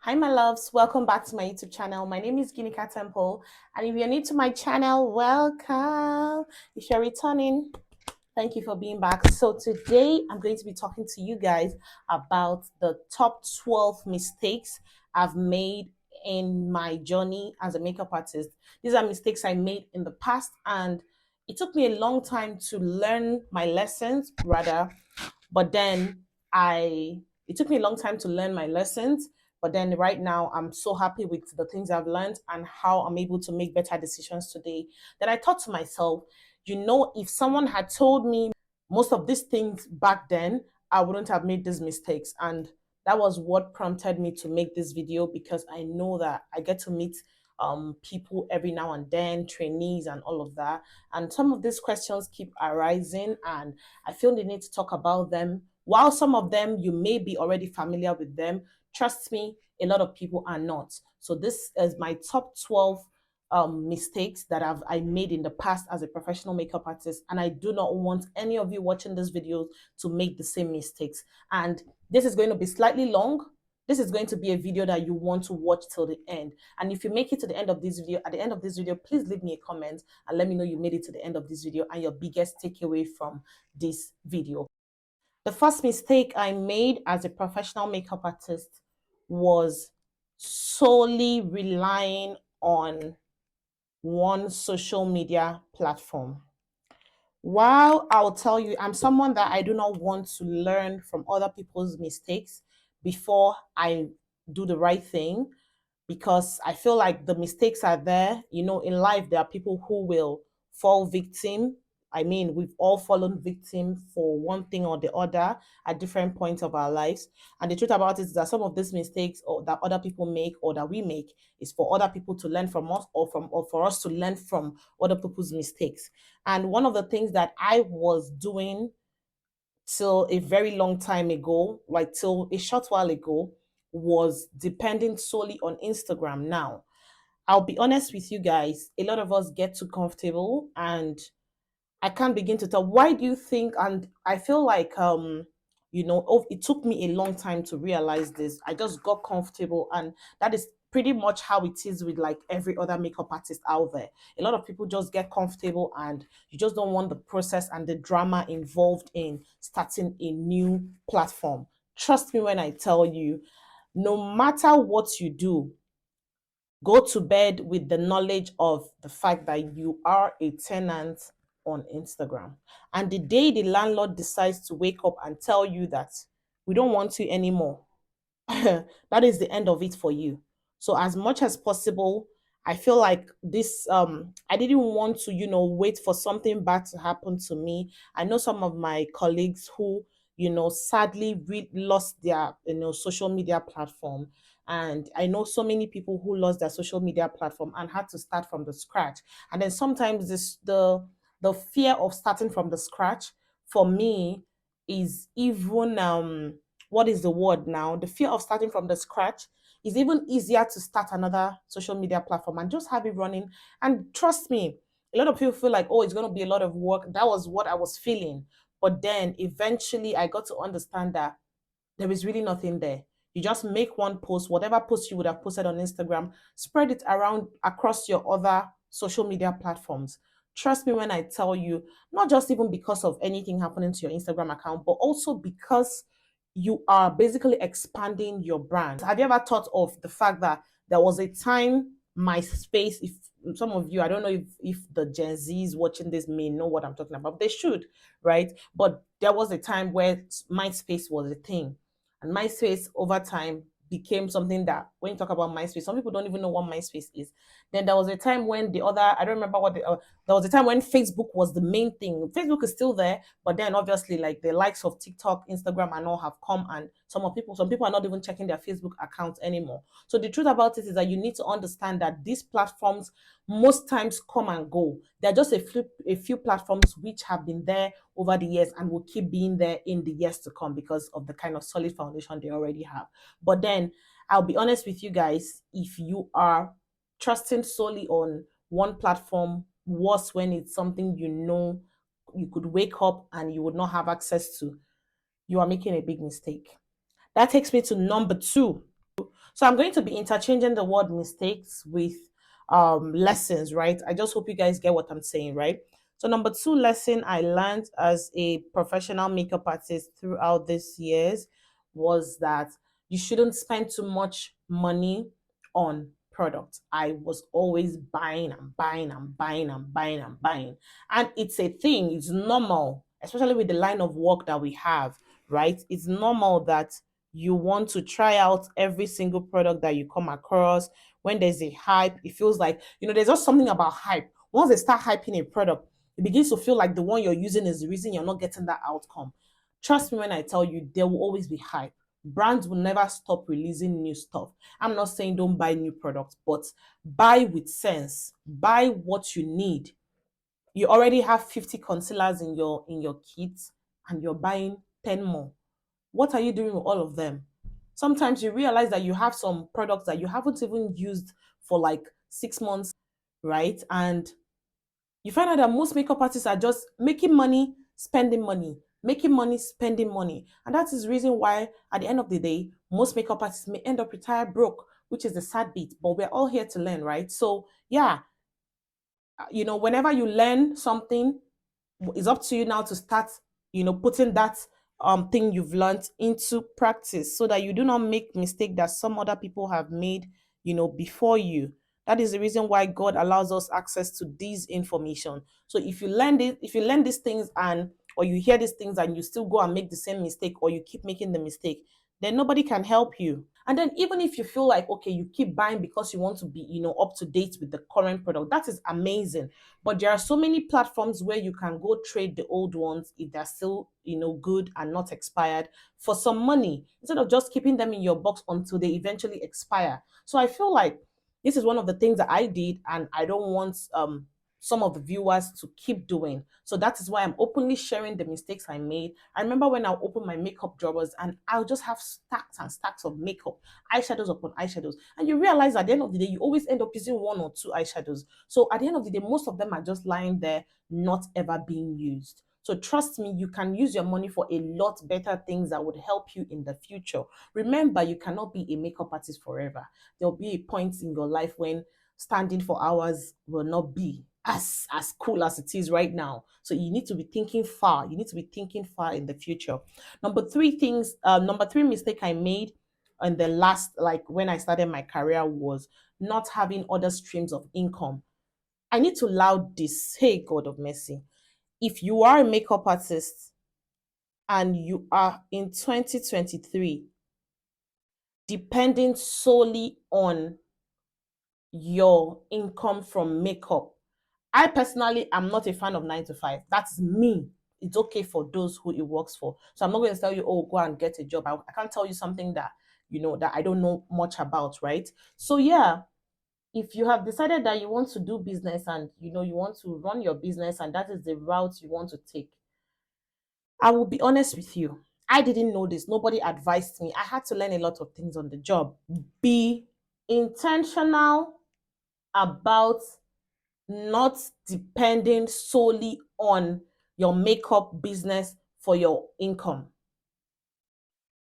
Hi my loves, welcome back to my YouTube channel. My name is Ginika Temple, and if you're new to my channel, welcome. If you're returning, thank you for being back. So today I'm going to be talking to you guys about the top 12 mistakes I've made in my journey as a makeup artist. These are mistakes I made in the past, and it took me a long time to learn my lessons, rather, but then I it took me a long time to learn my lessons, but then right now I'm so happy with the things I've learned and how I'm able to make better decisions today. Then I thought to myself, if someone had told me most of these things back then, I wouldn't have made these mistakes. And that was what prompted me to make this video, because I know that I get to meet people every now and then, trainees and all of that. And some of these questions keep arising, and I feel the need to talk about them. While some of them you may be already familiar with them, trust me, a lot of people are not. So this is my top 12 mistakes that I made in the past as a professional makeup artist, and I do not want any of you watching this video to make the same mistakes. And this is going to be slightly long. This is going to be a video that you want to watch till the end. And if you make it to the end of this video, at the end of this video, please leave me a comment and let me know you made it to the end of this video and your biggest takeaway from this video. The first mistake I made as a professional makeup artist was solely relying on one social media platform. While I'll tell you, I'm someone that I do not want to learn from other people's mistakes before I do the right thing, because I feel like the mistakes are there. In life, there are people who will fall victim. I mean, we've all fallen victim for one thing or the other at different points of our lives. And the truth about it is that some of these mistakes or that other people make or that we make is for other people to learn from us, or for us to learn from other people's mistakes. And one of the things that I was doing till a very long time ago, like till a short while ago, was depending solely on Instagram. Now, I'll be honest with you guys, a lot of us get too comfortable, and I can't begin to tell. Why do you think? And I feel like it took me a long time to realize this. I just got comfortable, and that is pretty much how it is with like every other makeup artist out there. A lot of people just get comfortable, and you just don't want the process and the drama involved in starting a new platform. Trust me when I tell you, no matter what you do, go to bed with the knowledge of the fact that you are a tenant on Instagram. And the day the landlord decides to wake up and tell you that we don't want you anymore, that is the end of it for you. So as much as possible, I feel like this I didn't want to, wait for something bad to happen to me. I know some of my colleagues who, sadly lost their, social media platform. And I know so many people who lost their social media platform and had to start from the scratch. And then sometimes the fear of starting from the scratch for me is even what is the word now? The fear of starting from the scratch is even easier to start another social media platform and just have it running. And trust me, a lot of people feel like, oh, it's going to be a lot of work. That was what I was feeling. But then eventually I got to understand that there is really nothing there. You just make one post, whatever post you would have posted on Instagram, spread it around across your other social media platforms. Trust me when I tell you, not just even because of anything happening to your Instagram account, but also because you are basically expanding your brand. Have you ever thought of the fact that there was a time MySpace, if some of you, I don't know if the Gen Zs watching this may know what I'm talking about, they should, right? But there was a time where MySpace was a thing. And MySpace over time became something that when you talk about MySpace, some people don't even know what MySpace is. Then there was a time when I don't remember there was a time when Facebook was the main thing. Facebook is still there, but then obviously like the likes of TikTok, Instagram and all have come, and some people are not even checking their Facebook accounts anymore. So the truth about it is that you need to understand that these platforms most times come and go. They're just a few platforms which have been there over the years and will keep being there in the years to come because of the kind of solid foundation they already have. But then I'll be honest with you guys, if you are trusting solely on one platform, worse when it's something you could wake up and you would not have access to, you are making a big mistake. That takes me to number two. So I'm going to be interchanging the word mistakes with lessons, right? I just hope you guys get what I'm saying, right? So number two lesson I learned as a professional makeup artist throughout these years was that you shouldn't spend too much money on products. I was always buying and buying and buying and buying and buying. And it's a thing, it's normal, especially with the line of work that we have, right? It's normal that you want to try out every single product that you come across. When there's a hype, it feels like, there's just something about hype. Once they start hyping a product, it begins to feel like the one you're using is the reason you're not getting that outcome. Trust me when I tell you, there will always be hype. Brands will never stop releasing new stuff. I'm not saying don't buy new products, but buy with sense. Buy what you need. You already have 50 concealers in your kit and you're buying 10 more. What are you doing with all of them? Sometimes you realize that you have some products that you haven't even used for like 6 months, right? And you find out that most makeup artists are just making money, spending money, making money, spending money. And that is the reason why, at the end of the day, most makeup artists may end up retired broke, which is the sad bit. But we're all here to learn, right? So, yeah, whenever you learn something, it's up to you now to start, putting that thing you've learned into practice so that you do not make mistake that some other people have made, before you. That is the reason why God allows us access to these information. So if you learn these things and or you hear these things and you still go and make the same mistake or you keep making the mistake, then nobody can help you. And then even if you feel like okay, you keep buying because you want to be, up to date with the current product, that is amazing. But there are so many platforms where you can go trade the old ones if they're still, good and not expired for some money instead of just keeping them in your box until they eventually expire. So I feel like this is one of the things that I did, and I don't want some of the viewers to keep doing. So that is why I'm openly sharing the mistakes I made. I remember when I'll open my makeup drawers and I'll just have stacks and stacks of makeup, eyeshadows upon eyeshadows. And you realize at the end of the day, you always end up using one or two eyeshadows. So at the end of the day, most of them are just lying there, not ever being used. So trust me, you can use your money for a lot better things that would help you in the future. Remember, you cannot be a makeup artist forever. There'll be a point in your life when standing for hours will not be as cool as it is right now. So you need to be thinking far. You need to be thinking far in the future. Number three mistake I made in the last, like when I started my career, was not having other streams of income. I need to loud this. Hey, God of mercy. If you are a makeup artist and you are in 2023 depending solely on your income from makeup, I personally am not a fan of 9 to 5. That's me. It's okay for those who it works for. So I'm not going to tell you, oh, go and get a job. I can't tell you something that, that I don't know much about, right? So yeah, if you have decided that you want to do business and you want to run your business and that is the route you want to take, I will be honest with you. I didn't know this. Nobody advised me. I had to learn a lot of things on the job. Be intentional about not depending solely on your makeup business for your income.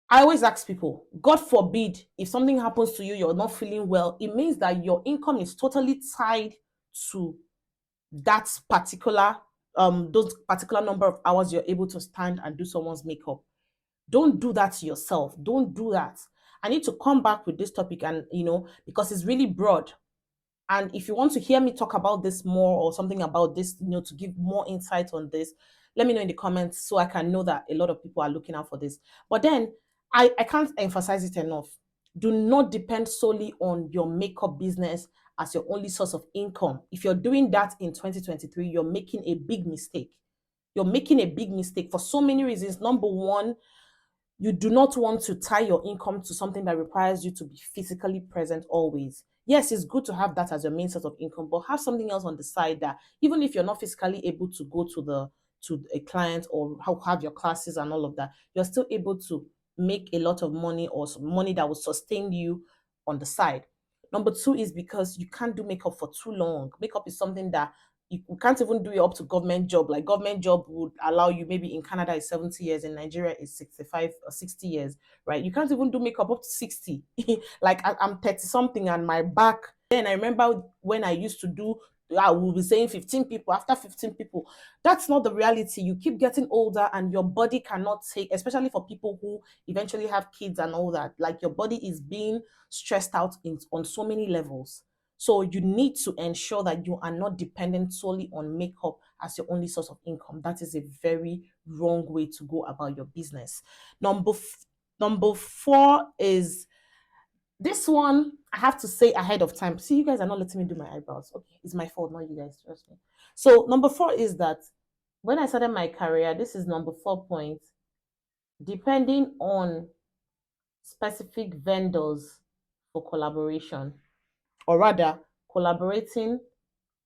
I always ask people, God forbid, if something happens to you, you're not feeling well, it means that your income is totally tied to that particular those particular number of hours you're able to stand and do someone's makeup. Don't do that to yourself. Don't do that. I need to come back with this topic and because it's really broad. And if you want to hear me talk about this more or something about this, to give more insight on this, let me know in the comments so I can know that a lot of people are looking out for this. But then I can't emphasize it enough. Do not depend solely on your makeup business as your only source of income. If you're doing that in 2023, you're making a big mistake. You're making a big mistake for so many reasons. Number one, you do not want to tie your income to something that requires you to be physically present always. Yes, it's good to have that as your main source of income, but have something else on the side that even if you're not physically able to go to a client or have your classes and all of that, you're still able to make a lot of money or some money that will sustain you on the side. Number two is because you can't do makeup for too long. Makeup is something that you can't even do it up to government job. Like government job would allow you, maybe in Canada is 70 years, in Nigeria is 65 or 60 years, right? You can't even do makeup up to 60. Like I'm 30 something and my back. Then I remember when I used to do, I will be saying 15 people, after 15 people. That's not the reality. You keep getting older and your body cannot take, especially for people who eventually have kids and all that. Like your body is being stressed out on so many levels. So you need to ensure that you are not dependent solely on makeup as your only source of income. That is a very wrong way to go about your business. Number four is this one. I have to say ahead of time. See, you guys are not letting me do my eyebrows. Okay, it's my fault, not you guys. Trust me. So number four is that when I started my career, this is number 4 point. Depending on specific vendors for collaboration, or rather, collaborating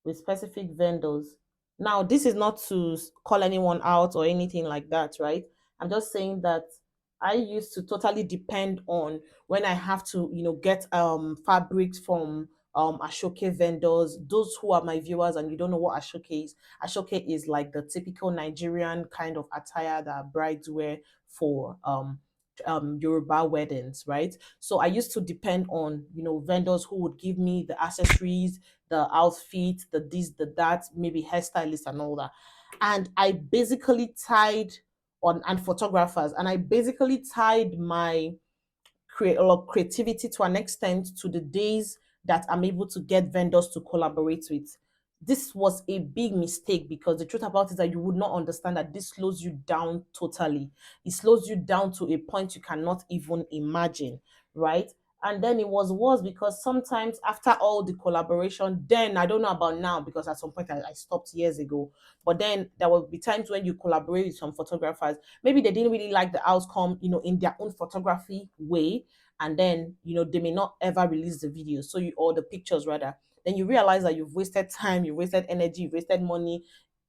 with specific vendors. Now, this is not to call anyone out or anything like that, right? I'm just saying that I used to totally depend on when I have to, get fabrics from Ashoke vendors. Those who are my viewers and you don't know what Ashoke is, Ashoke is like the typical Nigerian kind of attire that brides wear for Yoruba weddings, right? So I used to depend on, vendors who would give me the accessories, the outfit, the this, the that, maybe hairstylist and all that. And I basically tied on, and photographers, and I basically tied my creativity to an extent to the days that I'm able to get vendors to collaborate with. This was a big mistake because the truth about it is that you would not understand that this slows you down totally. It slows you down to a point you cannot even imagine, right? And then it was worse because sometimes after all the collaboration, then I don't know about now because at some point I stopped years ago. But then there will be times when you collaborate with some photographers. Maybe they didn't really like the outcome, in their own photography way. And then, they may not ever release the video. So you, or the pictures rather. Then you realize that you've wasted time, you've wasted energy, you've wasted money.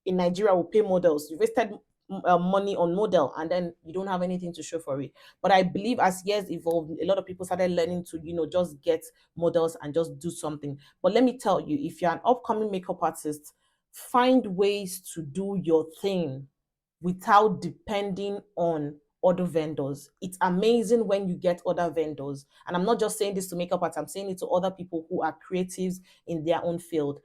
In Nigeria, we pay models. You wasted money on model and then you don't have anything to show for it. But I believe as years evolved, a lot of people started learning to, just get models and just do something. But let me tell you, if you're an upcoming makeup artist, find ways to do your thing without depending on other vendors. It's amazing when you get other vendors. And I'm not just saying this to makeup artists, I'm saying it to other people who are creatives in their own field.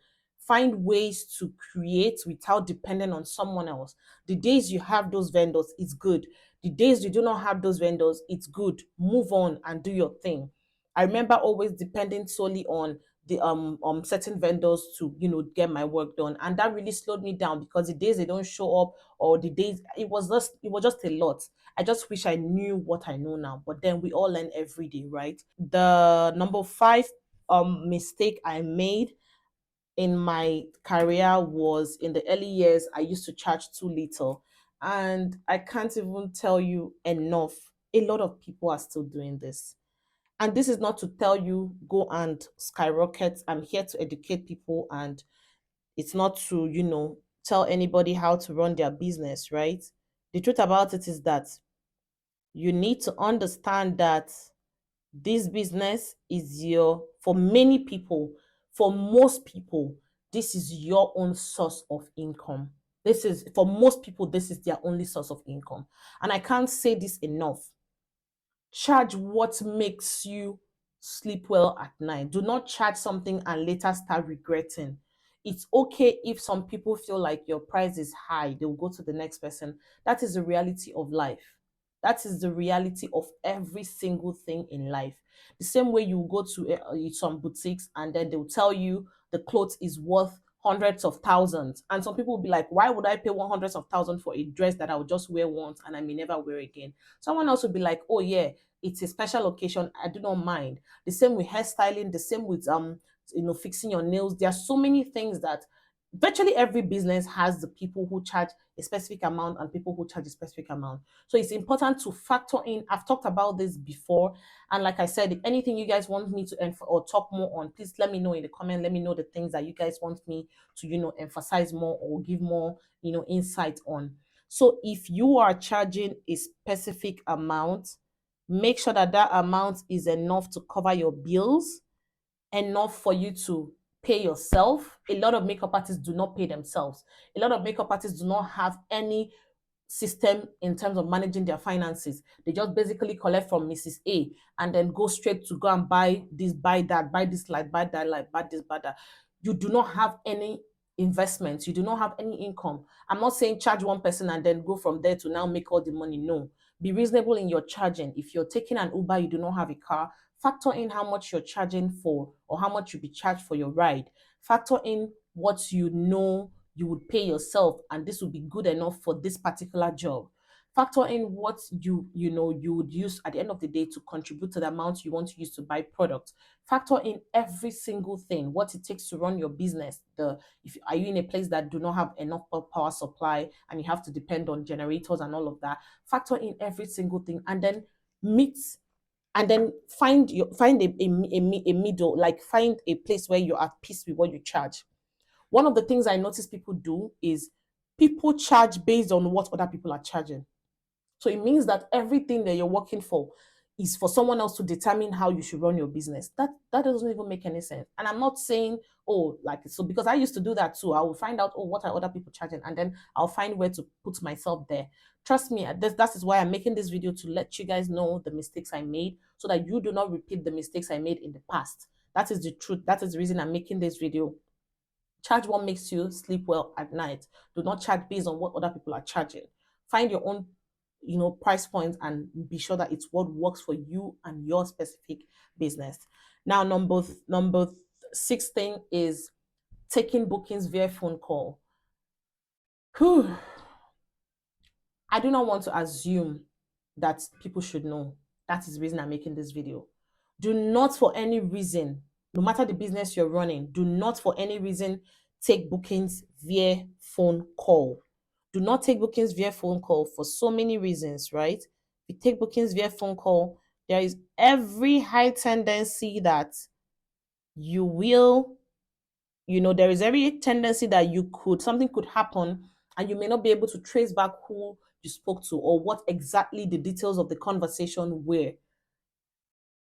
Find ways to create without depending on someone else. The days you have those vendors, it's good. The days you do not have those vendors, it's good. Move on and do your thing. I remember always depending solely on the certain vendors to get my work done, and that really slowed me down because the days they don't show up, or the days it was just a lot. I just wish I knew what I know now, but then we all learn every day, right? The number 5 mistake I made in my career was in the early years I used to charge too little, and I can't even tell you enough. A lot of people are still doing this, and this is not to tell you go and skyrocket. I'm here to educate people, and it's not to, tell anybody how to run their business, right? The truth about it is that you need to understand that this business is for many people, for most people, this is your own source of income. This is, for most people, this is their only source of income. And I can't say this enough. Charge what makes you sleep well at night. Do not charge something and later start regretting. It's okay if some people feel like your price is high, they'll go to the next person. That is the reality of life. That is the reality of every single thing in life. The same way you go to some boutiques and then they'll tell you the clothes is worth hundreds of thousands. And some people will be like, why would I pay 100,000 for a dress that I'll just wear once and I may never wear again? Someone else will be like, oh yeah, it's a special occasion, I do not mind. The same with hairstyling, the same with fixing your nails. There are so many things that virtually every business has the people who charge a specific amount and people who charge a specific amount. So it's important to factor in. I've talked about this before, and like I said, if anything you guys want me to or talk more on, please let me know in the comment. Let me know the things that you guys want me to emphasize more or give more insight on. So if you are charging a specific amount, make sure that that amount is enough to cover your bills, enough for you to pay yourself. A lot of makeup artists do not pay themselves. A lot of makeup artists do not have any system in terms of managing their finances. They just basically collect from Mrs. A and then go straight to go and buy this, buy that, buy this light, buy that light, buy this, buy that. You do not have any investments. You do not have any income. I'm not saying charge one person and then go from there to now make all the money. No. Be reasonable in your charging. If you're taking an Uber, you do not have a car, factor in how much you're charging for or how much you'll be charged for your ride. Factor in what you know you would pay yourself and this would be good enough for this particular job. Factor in what you know you would use at the end of the day to contribute to the amount you want to use to buy products. Factor in every single thing, what it takes to run your business. The if Are you in a place that do not have enough power supply and you have to depend on generators and all of that? Factor in every single thing and then meet and then find a middle, like find a place where you're at peace with what you charge. One of the things I notice people do is people charge based on what other people are charging. So it means that everything that you're working for is for someone else to determine how you should run your business. That doesn't even make any sense. And I'm not saying, oh, like so because I used to do that too. I will find out, oh, what are other people charging, and then I'll find where to put myself there. Trust me, that is why I'm making this video to let you guys know the mistakes I made so that you do not repeat the mistakes I made in the past. That is the truth. That is the reason I'm making this video. Charge what makes you sleep well at night. Do not charge based on what other people are charging. Find your own, price points and be sure that it's what works for you and your specific business. Now, number six thing is taking bookings via phone call. Whew. I do not want to assume that people should know. That is the reason I'm making this video. Do not for any reason, no matter the business you're running, do not for any reason take bookings via phone call. Do not take bookings via phone call for so many reasons, right? If you take bookings via phone call, there is every high tendency that you will, there is every tendency that something could happen and you may not be able to trace back who you spoke to or what exactly the details of the conversation were.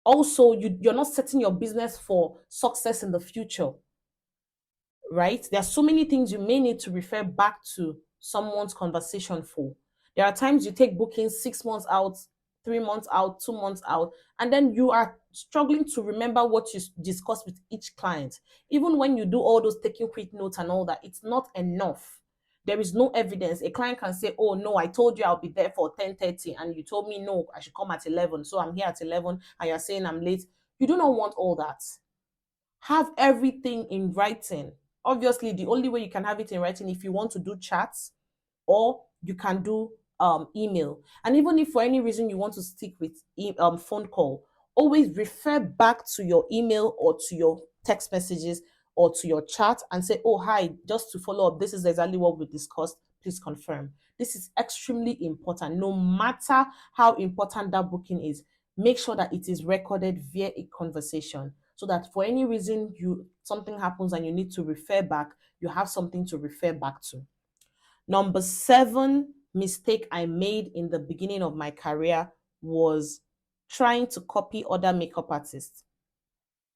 Also, you're not setting your business for success in the future, right? There are so many things you may need to refer back to someone's conversation for. There are times you take bookings 6 months out, 3 months out, 2 months out, and then you are struggling to remember what you discussed with each client. Even when you do all those taking quick notes and all that, it's not enough. There is no evidence. A client can say, oh no, I told you I'll be there for 10:30 and you told me no, I should come at 11. So I'm here at 11 and you're saying I'm late. You do not want all that. Have everything in writing. Obviously, the only way you can have it in writing if you want to do chats or you can do email. And even if for any reason you want to stick with phone call, always refer back to your email or to your text messages or to your chat and say, oh, hi, just to follow up, this is exactly what we discussed. Please confirm. This is extremely important. No matter how important that booking is, make sure that it is recorded via a conversation so that for any reason something happens and you need to refer back, you have something to refer back to. Number 7 mistake I made in the beginning of my career was trying to copy other makeup artists.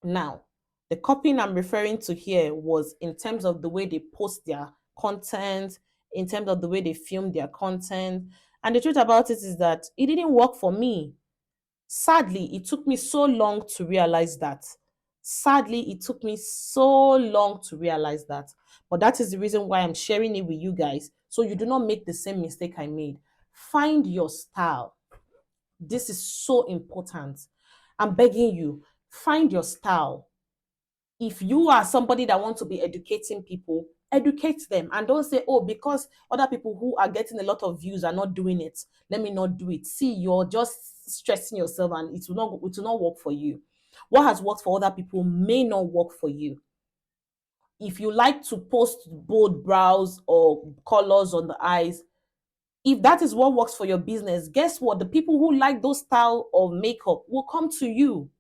Now, the copying I'm referring to here was in terms of the way they post their content, in terms of the way they film their content. And the truth about it is that it didn't work for me. Sadly, it took me so long to realize that. But that is the reason why I'm sharing it with you guys, so you do not make the same mistake I made. Find your style. This is so important. I'm begging you, find your style. If you are somebody that wants to be educating people, educate them and don't say, oh, because other people who are getting a lot of views are not doing it, let me not do it. See, you're just stressing yourself and it will not work for you. What has worked for other people may not work for you. If you like to post bold brows or colors on the eyes, if that is what works for your business, guess what? The people who like those style of makeup will come to you.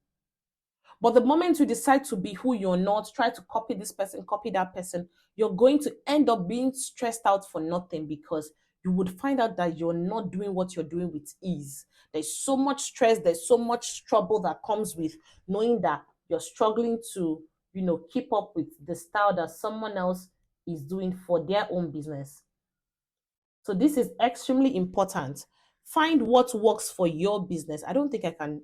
But the moment you decide to be who you're not, try to copy this person, copy that person, you're going to end up being stressed out for nothing because you would find out that you're not doing what you're doing with ease. There's so much stress, there's so much trouble that comes with knowing that you're struggling to keep up with the style that someone else is doing for their own business. So this is extremely important. Find what works for your business. I don't think I can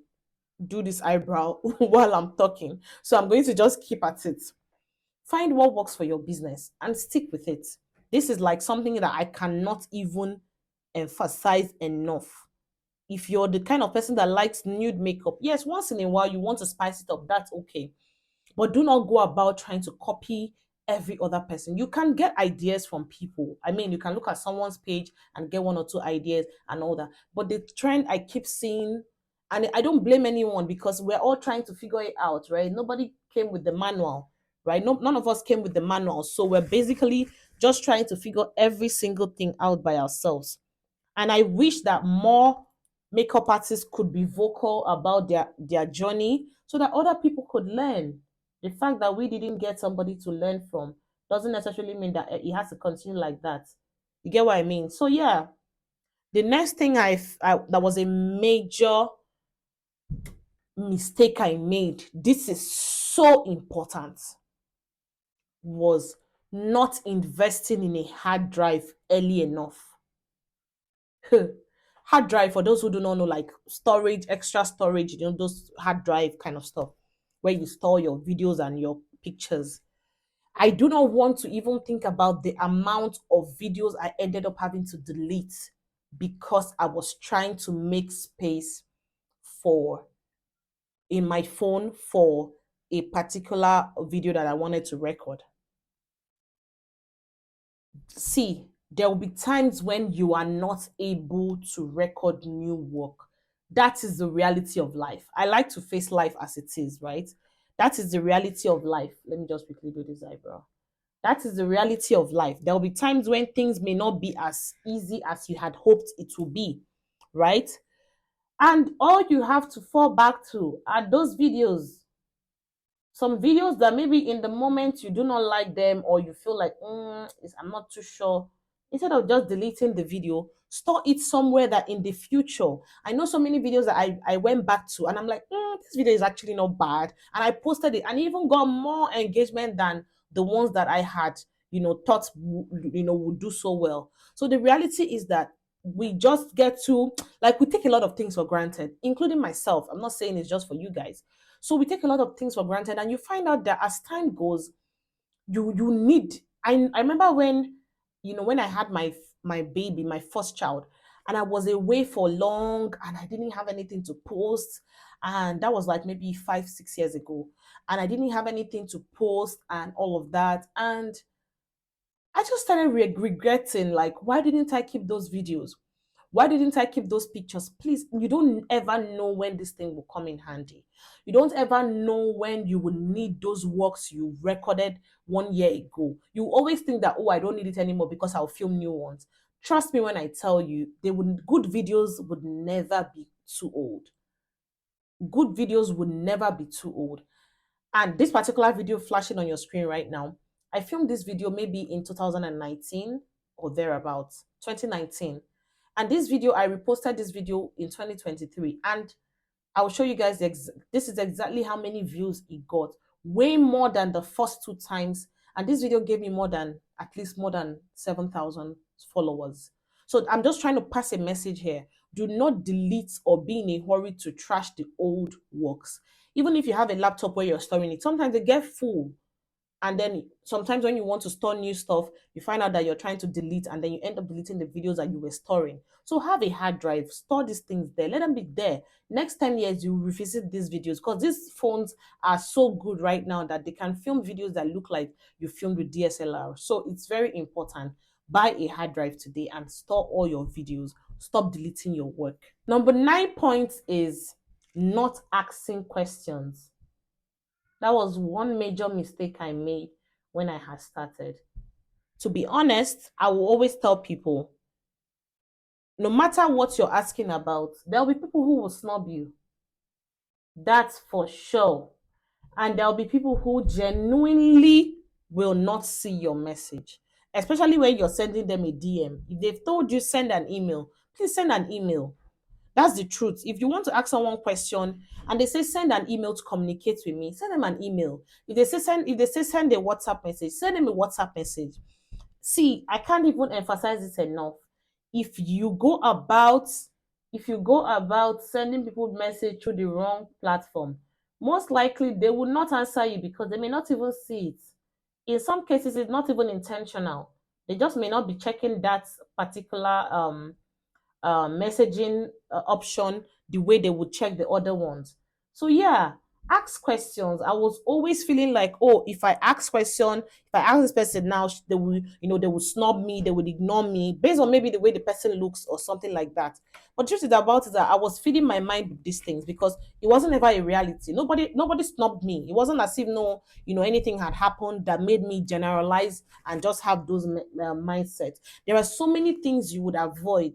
do this eyebrow while I'm talking. So I'm going to just keep at it. Find what works for your business and stick with it. This is like something that I cannot even emphasize enough. If you're the kind of person that likes nude makeup, yes, once in a while you want to spice it up, that's okay. But do not go about trying to copy every other person. You can get ideas from people. I mean, you can look at someone's page and get one or two ideas and all that. But the trend I keep seeing, and I don't blame anyone because we're all trying to figure it out, right? Nobody came with the manual, right? No, none of us came with the manual. So we're basically just trying to figure every single thing out by ourselves. And I wish that more makeup artists could be vocal about their journey so that other people could learn. The fact that we didn't get somebody to learn from doesn't necessarily mean that it has to continue like that. You get what I mean? So yeah, the next thing that was a major mistake I made. This is so important. Was not investing in a hard drive early enough. Hard drive, for those who do not know, like storage, extra storage, those hard drive kind of stuff where you store your videos and your pictures. I do not want to even think about the amount of videos I ended up having to delete because I was trying to make space for in my phone for a particular video that I wanted to record. See, there will be times when you are not able to record new work. That is the reality of life. I like to face life as it is, right? That is the reality of life. Let me just quickly do this eyebrow. That is the reality of life. There will be times when things may not be as easy as you had hoped it would be, right? And all you have to fall back to are those videos, some videos that maybe in the moment you do not like them or you feel like I'm not too sure. Instead of just deleting the video, store it somewhere that in the future, I know so many videos that I went back to and I'm like, this video is actually not bad, and I posted it and even got more engagement than the ones that I had thought would do so well. So the reality is that we just get to, like, we take a lot of things for granted, including myself. I'm not saying it's just for you guys. So we take a lot of things for granted, and you find out that as time goes, you need. I remember when when I had my baby, my first child, and I was away for long, and I didn't have anything to post, and that was like maybe 5 6 years ago, and I didn't have anything to post and all of that, and I just started regretting, like, why didn't I keep those videos? Why didn't I keep those pictures? Please, you don't ever know when this thing will come in handy. You don't ever know when you will need those works you recorded 1 year ago. You always think that, oh, I don't need it anymore because I'll film new ones. Trust me when I tell you, good videos would never be too old. Good videos would never be too old. And this particular video flashing on your screen right now, I filmed this video maybe in 2019 or thereabouts, 2019. And this video, I reposted this video in 2023. And I'll show you guys, this is exactly how many views it got. Way more than the first two times. And this video gave me at least more than 7,000 followers. So I'm just trying to pass a message here. Do not delete or be in a hurry to trash the old works. Even if you have a laptop where you're storing it, sometimes they get full. And then sometimes when you want to store new stuff, you find out that you're trying to delete, and then you end up deleting the videos that you were storing. So have a hard drive, store these things there, let them be there. Next 10 years, you revisit these videos, because these phones are so good right now that they can film videos that look like you filmed with DSLR. So it's very important. Buy a hard drive today and store all your videos. Stop deleting your work. Number 9 point is not asking questions. That was one major mistake I made when I had started. To be honest, I will always tell people, no matter what you're asking about, there'll be people who will snub you. That's for sure. And there'll be people who genuinely will not see your message, especially when you're sending them a DM. If they've told you send an email, please send an email. That's the truth. If you want to ask someone question and they say send an email to communicate with me, send them an email. If they say send a WhatsApp message, send them a WhatsApp message. See, I can't even emphasize this enough. If you go about if you go about sending people message through the wrong platform, most likely they will not answer you because they may not even see it. In some cases, it's not even intentional. They just may not be checking that particular messaging option the way they would check the other ones. So yeah, ask questions. I was always feeling like, oh, if I ask question, if I ask this person now, they will, they will snub me, they would ignore me based on maybe the way the person looks or something like that. But truth is about it that I was feeding my mind with these things because it wasn't ever a reality. Nobody snubbed me. It wasn't as if no, anything had happened that made me generalize and just have those mindsets. There are so many things you would avoid.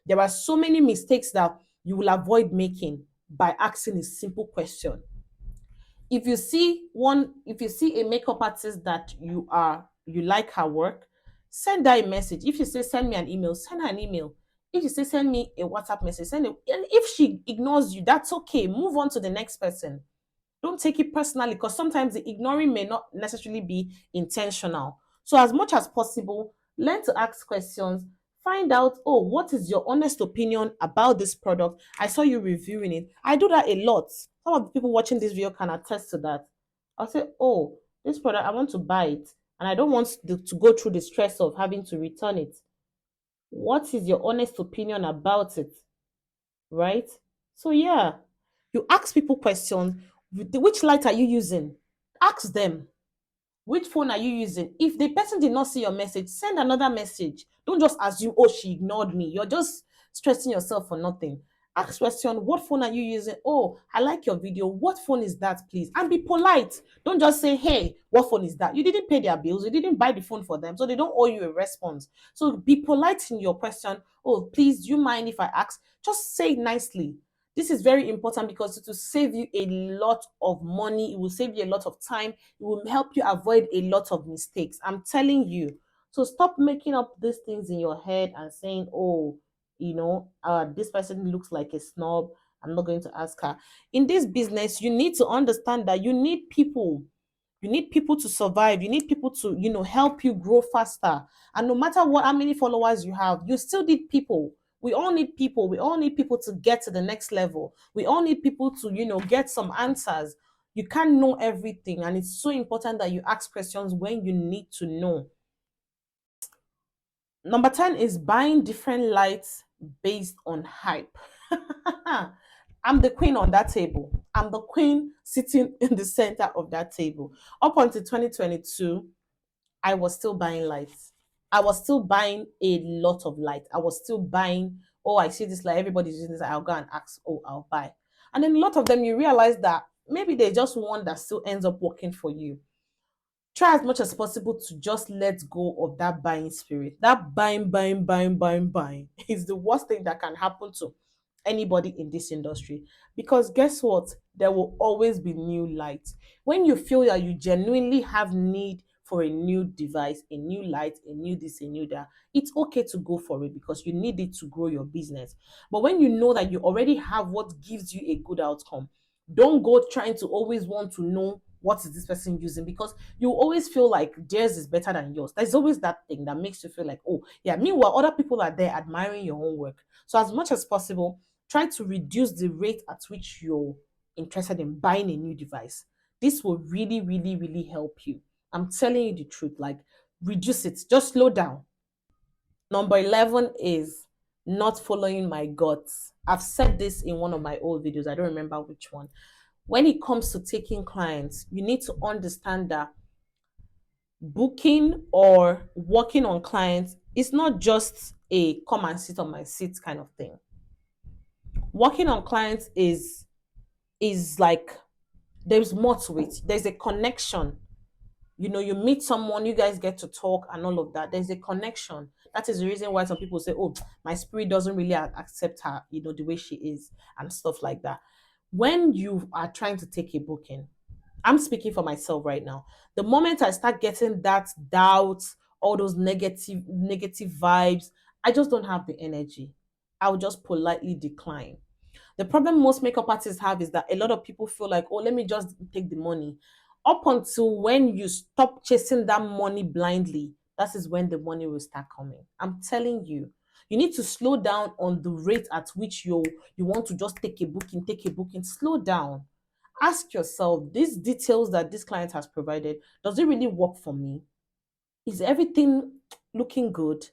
There are so many mistakes that you will avoid making by asking a simple question. If you see a makeup artist that you like her work, send her a message. If you say send me an email, send her an email. If you say send me a WhatsApp message, send it. And if she ignores you, that's okay. Move on to the next person. Don't take it personally because sometimes the ignoring may not necessarily be intentional. So, as much as possible, learn to ask questions. Find out, oh, what is your honest opinion about this product? I saw you reviewing it. I do that a lot. Some of the people watching this video can attest to that. I'll say, oh, this product, I want to buy it, and I don't want to go through the stress of having to return it. What is your honest opinion about it? Right? So, yeah, you ask people questions. Which light are you using? Ask them. Which phone are you using? If the person did not see your message, send another message. Don't just assume, oh, she ignored me. You're just stressing yourself for nothing. Ask question, what phone are you using? Oh, I like your video. What phone is that, please? And be polite. Don't just say, hey, what phone is that? You didn't pay their bills. You didn't buy the phone for them. So they don't owe you a response. So be polite in your question. Oh, please, do you mind if I ask? Just say it nicely. This is very important because it will save you a lot of money. It will save you a lot of time. It will help you avoid a lot of mistakes. I'm telling you. So stop making up these things in your head and saying, oh, this person looks like a snob. I'm not going to ask her. In this business, you need to understand that you need people. You need people to survive. You need people to, help you grow faster. And no matter how many followers you have, you still need people. We all need people. We all need people to get to the next level. We all need people to, get some answers. You can't know everything. And it's so important that you ask questions when you need to know. Number 10 is buying different lights based on hype. I'm the queen on that table. I'm the queen sitting in the center of that table. Up until 2022, I was still buying lights. I was still buying a lot of lights. I was still buying, oh, I see this light, everybody's using this. I'll go and ask, oh, I'll buy. And then a lot of them, you realize that maybe they just one that still ends up working for you. Try as much as possible to just let go of that buying spirit. That buying is the worst thing that can happen to anybody in this industry. Because guess what? There will always be new light. When you feel that you genuinely have need for a new device, a new light, a new this, a new that, it's okay to go for it because you need it to grow your business. But when you know that you already have what gives you a good outcome, don't go trying to always want to know what is this person using because you always feel like theirs is better than yours. There's always that thing that makes you feel like, oh, yeah, meanwhile, other people are there admiring your own work. So, as much as possible, try to reduce the rate at which you're interested in buying a new device. This will really, really, really help you. I'm telling you the truth. Like, reduce it, just slow down. Number 11 is not following my guts. I've said this in one of my old videos. I don't remember which one. When it comes to taking clients, you need to understand that booking or working on clients is not just a come and sit on my seat kind of thing. Working on clients is like there's more to it. There's a connection. You meet someone, you guys get to talk and all of that. There's a connection. That is the reason why some people say, oh, my spirit doesn't really accept her, the way she is and stuff like that. When you are trying to take a booking, I'm speaking for myself right now. The moment I start getting that doubt, all those negative vibes, I just don't have the energy. I'll just politely decline. The problem most makeup artists have is that a lot of people feel like, oh, let me just take the money. Up until when you stop chasing that money blindly, that is when the money will start coming. I'm telling you, you need to slow down on the rate at which you want to just take a booking. Slow down. Ask yourself, these details that this client has provided, does it really work for me? Is everything looking good?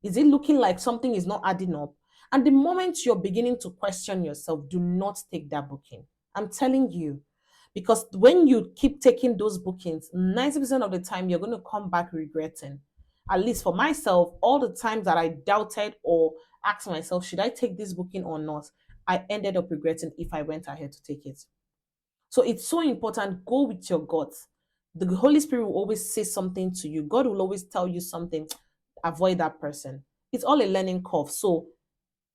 Is it looking like something is not adding up? And the moment you're beginning to question yourself, do not take that booking. I'm telling you. Because when you keep taking those bookings, 90% of the time you're going to come back regretting. At least for myself, all the times that I doubted or asked myself, should I take this booking or not? I ended up regretting if I went ahead to take it. So it's so important. Go with your guts. The Holy Spirit will always say something to you. God will always tell you something. Avoid that person. It's all a learning curve. So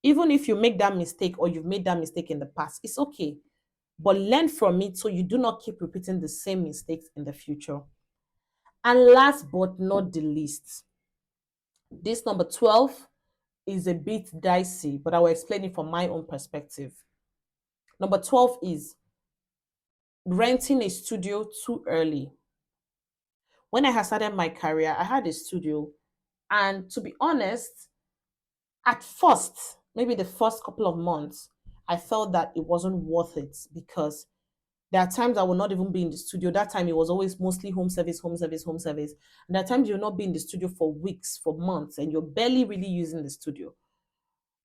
even if you make that mistake or you've made that mistake in the past, it's okay. But learn from it so you do not keep repeating the same mistakes in the future. And last but not the least, this number 12 is a bit dicey, but I will explain it from my own perspective. Number 12 is renting a studio too early. When I had started my career, I had a studio. And to be honest, at first, maybe the first couple of months, I felt that it wasn't worth it because there are times I will not even be in the studio. That time it was always mostly home service, home service, home service. And there are times you'll not be in the studio for weeks, for months, and you're barely really using the studio.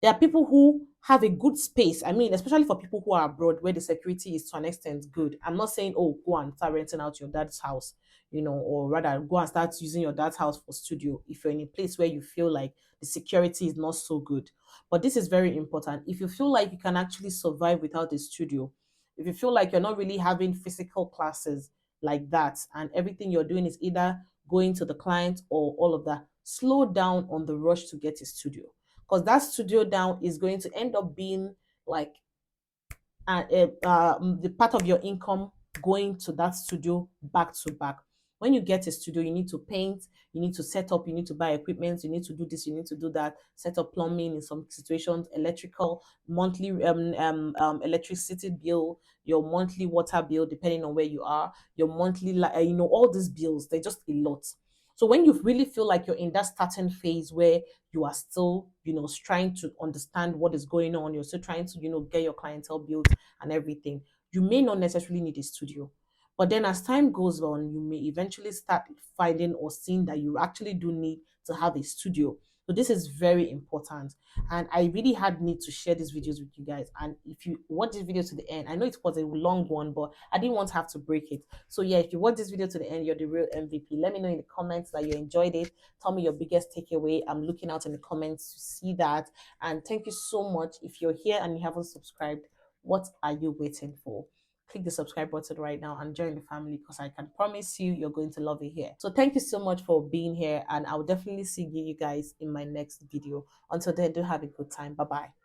There are people who have a good space. I mean, especially for people who are abroad where the security is to an extent good. I'm not saying, oh, go and start renting out your dad's house, or rather go and start using your dad's house for studio if you're in a place where you feel like the security is not so good. But this is very important. If you feel like you can actually survive without a studio, if you feel like you're not really having physical classes like that, and everything you're doing is either going to the client or all of that, slow down on the rush to get a studio because that studio down is going to end up being like the part of your income going to that studio back to back. When you get a studio, you need to paint, you need to set up, you need to buy equipment, you need to do this, you need to do that, set up plumbing in some situations, electrical, monthly electricity bill, your monthly water bill, depending on where you are, your monthly, all these bills, they're just a lot. So when you really feel like you're in that starting phase where you are still, trying to understand what is going on, you're still trying to, get your clientele built and everything, you may not necessarily need a studio. But then as time goes on, you may eventually start finding or seeing that you actually do need to have a studio. So this is very important. And I really had need to share these videos with you guys. And if you watch this video to the end, I know it was a long one, but I didn't want to have to break it. So yeah, if you watch this video to the end, you're the real MVP. Let me know in the comments that you enjoyed it. Tell me your biggest takeaway. I'm looking out in the comments to see that. And thank you so much. If you're here and you haven't subscribed, what are you waiting for? Click the subscribe button right now and join the family because I can promise you're going to love it here. So thank you so much for being here, and I'll definitely see you guys in my next video. Until then, do have a good time. Bye bye.